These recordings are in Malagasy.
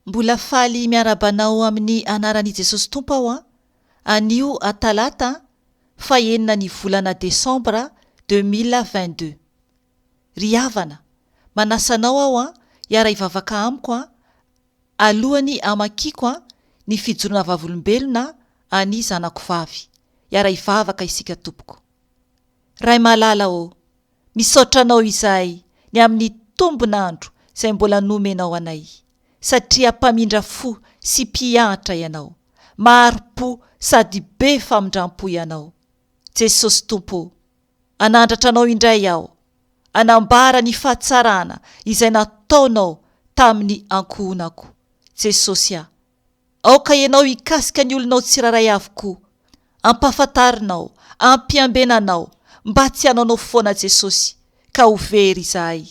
Mbola faly miarabanao amin'ny anaran'i Jesosy Tompo aho anio Talata fa 9 ny volana Desambra 2022. Ry havana, manasanao aho hiara hivavaka amiko alohany amakiko ny fijoroana Vavolombelona any Zanakovavy. Hiara hivavaka isika tompoko. Ray malala misaotra anao izay ny amin'ny tombonandro izay mbola nomenao anay. Satria mpamindra fo sy mpianatra ianao, maro-po sady be famindram-po ianao. Jesosy Tompo, anandratra anao indray aho, anambara ny fahatsarana izay nataonao tamin'ny ankohonako. Jesosy aoka ianao hikasika ny olonao tsiraray avokoa, ampafantarinao, ampiambenanao, mba tsy hanaonao foana Jesosy, ka ho very izahay.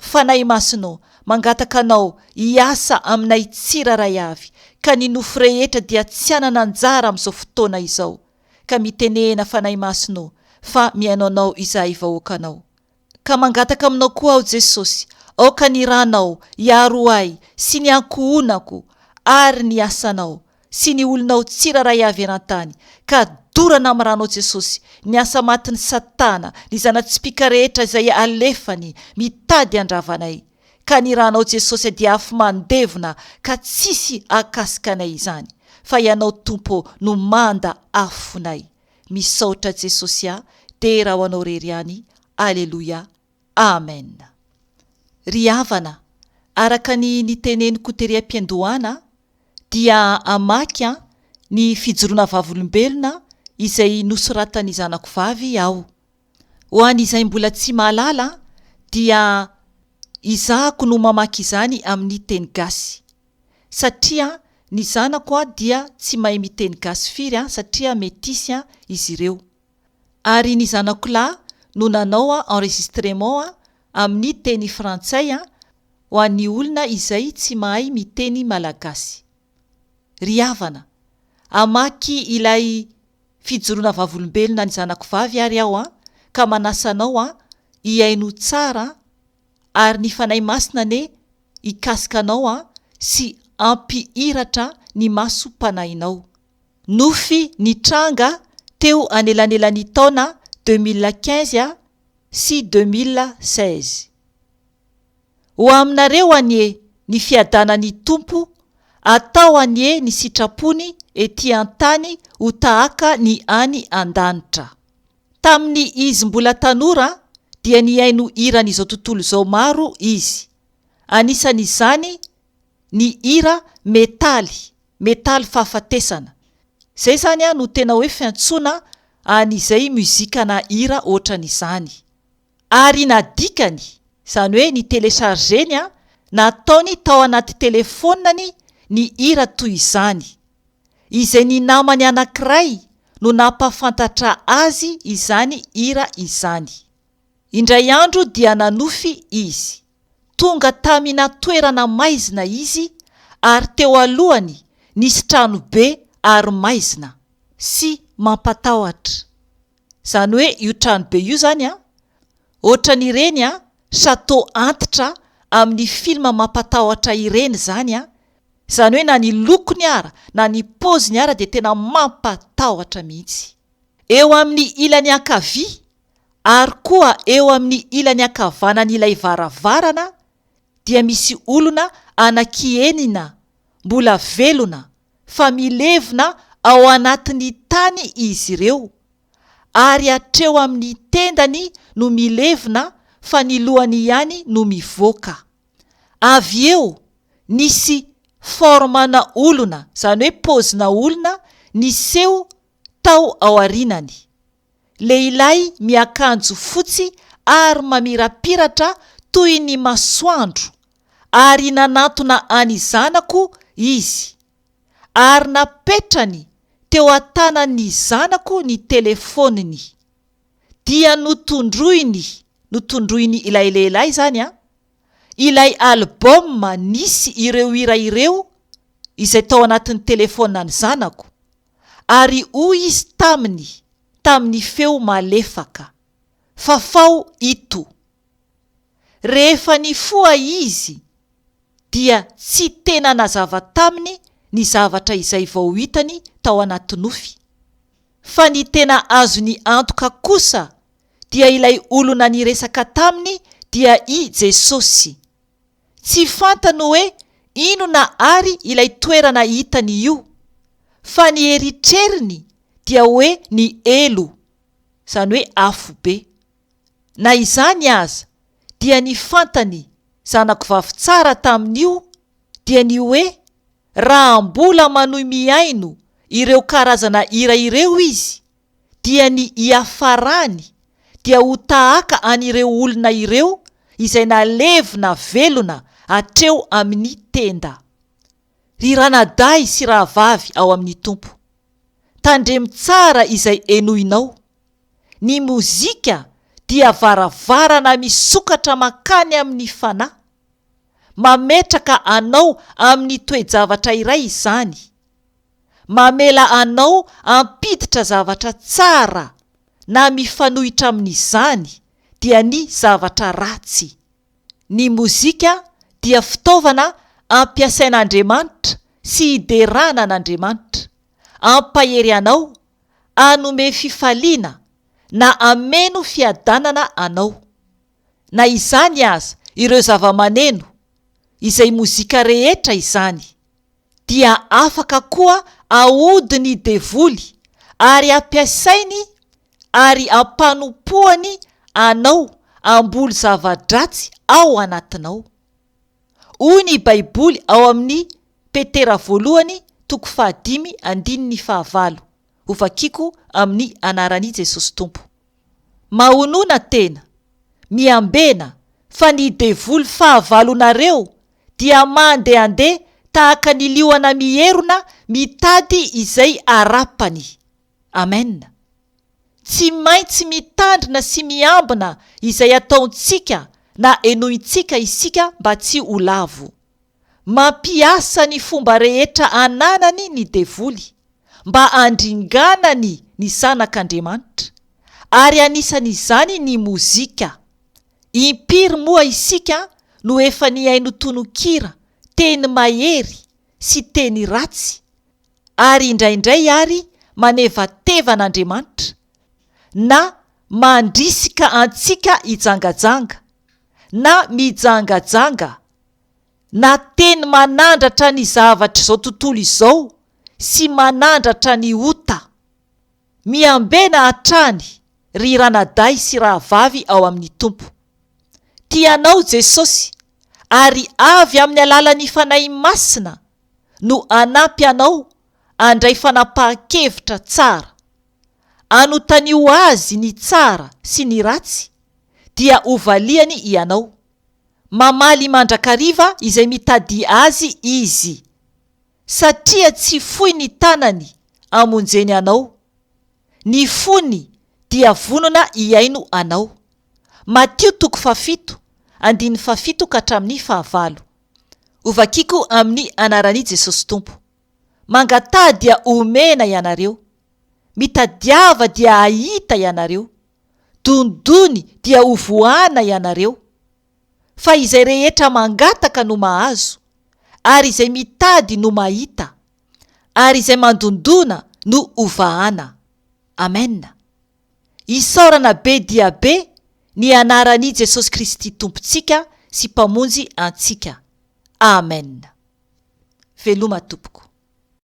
Fanahy masinao, mangataka anao hiasa aminay tsiraray avy, ka ny nofo rehetra dia tsy hanana anjara amin'izao fotoana izao. Ka mitenena fanahy masinao fa miainao izahay vahoakanao. Ka mangataka aminao koa aho Jesosy, aoka ny ranao hiaro ahy sy ny ankohonako ary ny asanao sy ny olonao tsiraray avy eran-tany, ka dorana amin'ny ranao Jesosy ny asa matin'ny Satana, ny zanatsipika rehetra izay alefany mitady andravanay. Ka ny ranao Jesosy dia afy mandevona ka tsisy akasikanay izany, fa ianao Tompo no manda afonay. Misaotra Jesosy tera ho anao rery any. Aleluia. Amen. Ry havana, araka ny niteneniko tery am-piandohana dia amaky ny fijoroana Vavolombelona izay nosoratan'ny Zanakovavy aho. Ho an'izay mbola tsy mahalala dia izahako no mamaky izany amin'ny teny gasy, satria ny zanako dia tsy mahay miteny gasy firy satria metisy izy ireo. Ary ny zanako lahy no nanao enregistrement amin'ny teny frantsay ho an'ny olona izay tsy mahay miteny malagasy. Ry havana, amaky ilay fijoroana Vavolombelona ny Zanakovavy ary aho ka manasanao hiaino tsara ary ny fanahy masina hikasikanao sy ampihiratra ny maso mpanahinao. Nofy nitranga teo anelanelan'ny taona 2015 sy 2016. Ho aminareo anie ny fiadanany Tompo, atao anie ny sitrapony ety an-tany ho tahaka ny any an-danitra. Tamin'ny izy mbola tanora dia niaino hira n'izao tontolo izao maro izy. Anisan'izany ny hira metaly fahafatesana. Zay zany no tena hoe fiantsona an'izay mozika na hira ohatran'izany. Ary nadikany, izany hoe ny telechargeny nataony tao anaty telefoniny ny hira toy izany. Izay ny namany anankiray no nampafantatra azy izany hira izany. Indray andro dia nanofy izy. Tonga Tamin'Ny Toerana Maizina izy, ary teo alohany nisy trano be ary maizina sy Mampatahotra. Izany hoe io trano be io zany ohatran'ireny chateau antitra amin'ny film Mampatahotra ireny zany izany hoe na ny lokony ara na ny poziny ara dia tena mampatahotra mihitsy. Eo amin'ny ilany ankavia ary koa eo amin'ny ilany ankavanan'ilay varavarana dia misy olona anankienina mbola velona fa milevona ao anatin'ny tany izy ireo, ary hatreo amin'ny tendany no milevona fa ny lohany ihany no mivoaka. Avy eo nisy formana olona, izany hoe pozina olona niseho tao ao arinany. Lehilahy miakanjo fotsy ary mamirapiratra toy ny masoandro, ary nanatona any zanako izy, ary napetrany teo an-tanan'ny zanako ny telefoniny. Dia notondroiny ilay lehilahy zany ilay album nisy ireo hira ireo izay tao anatin'ny telefonina ny zanako, ary hoy izy tamin'ny feo malefaka, fafao ito. Rehefa nifoha izy dia tsy tena nazava taminy ny zavatra izay vao hitany tao anaty nofy, fa ny tena azo ny antoka kosa dia ilay olona niresaka taminy dia i Jesosy. Tsy fantany hoe inona ary ilay toerana hitany io, fa ny eritreriny dia hoe ny elo, zany hoe afo be. Na izany aza dia ny fantany Zanakovavy tsara tamin'io dia ny hoe raha mbola manohy miaino ireo karazana hira ireo izy, dia ny hiafarany dia ho tahaka an'ireo olona ireo izay nalevina velona hatreo amin'ny tenda. Ry ranadahy sy rahavavy ao amin'ny Tompo, tandremo tsara izay enohinao. Ny mozika dia varavarana misokatra makany amin'ny fanahy. Mametraka anao amin'ny toe-javatra iray izany. Mamela anao ampiditra zavatra tsara na mifanohitra amin'izany dia ny zavatra ratsy. Ny mozika dia fitaovana ampiasain'Andriamanitra sy hiderana an'Andriamanitra, ampahery anao, anome fifaliana na ameno fiadanana anao. Na izany aza ireo zava-maneno izay mozika rehetra izany dia afaka koa ahodiny devoly ary ampiasainy ary ampanompoany anao amboly zava-dratsy ao anatinao. Hoy ny Baiboly ao amin'ny Petera Voalohany 5:5-9, ovakiko amin'ny anaran'i Jesosy Tompo. Mahonona tena, miambena fa ny devoly fahavalonareo dia mandehandeha tahaka ny liona mierona mitady izay arapany. Amen. Tsy maintsy mitandrina sy miambina izay ataontsika na enohintsika isika mba tsy ho lavo. Mampiasa ny fomba rehetra ananany ny devoly mba andringanany ny zanak'Andriamanitra, ary anisan'izany ny mozika. Impiry moa isika no efa niaino tonokira, teny mahery sy teny ratsy, ary indraindray ary manevatevan'Andriamanitra, na mandrisika antsika hijangajanga, na mijangajanga, na teny manandratra ny zavatra izao tontolo izao sy manandratra ny ota. Miambena hatrany ry ranadahy sy rahavavy ao amin'ny Tompo. Tianao Jesosy ary avy amin'ny alalan'ny fanahy masina no anampy anao andray fanapahan-kevitra tsara. Anontany ho azy ny tsara sy ny ratsy dia hovaliany ianao. Mamaly mandrakariva izay mitady azy izy, satria tsy fohy ny tanany amonjeny anao. Ny fony dia vonona hiaino anao. Matio 7:17-20. Ovakiko amin'ny anaran'i Jesosy Tompo. Mangatà dia omena ianareo, mitadiava dia ahita ianareo, dondony dia hovoana ianareo. Fa izay rehetra mangataka no mahazo, ary izay mitady no mahita, ary izay mandondona no hovahana. Amen. Isaorana be dia be ny anaran'i Jesosy Kristy Tompontsika sy mpamonjy antsika. Amen. Veloma tompoko.